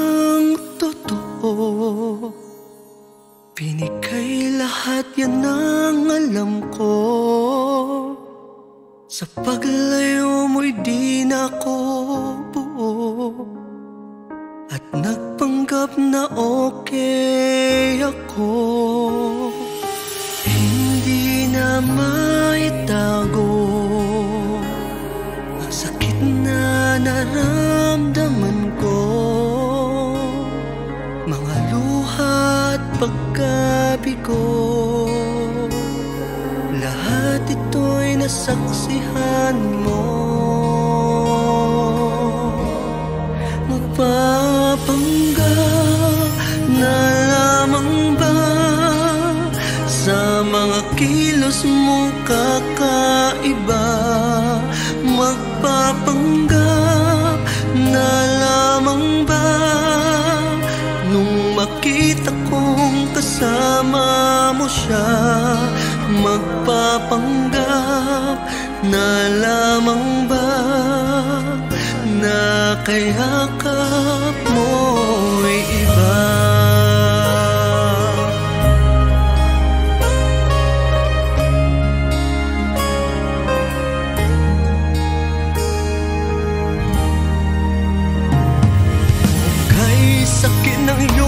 ang totoo. Binigay lahat yan ang alam ko. Sa paglayo mo'y di na ako buo, at nagpanggap na okay ako. Hindi na maitago ang sakit na naramdaman ko. Mga luha at pagkabigo, lahat ito'y nasaksihan mo. Magpapanggap na lamang ba sa mga kilos mo kakaiba? Magpapanggap na lamang ba nung makita kong kasama mo siya? Magpapanggap na lamang ba na kayakap mo'y iba? Kay sakit ng iyong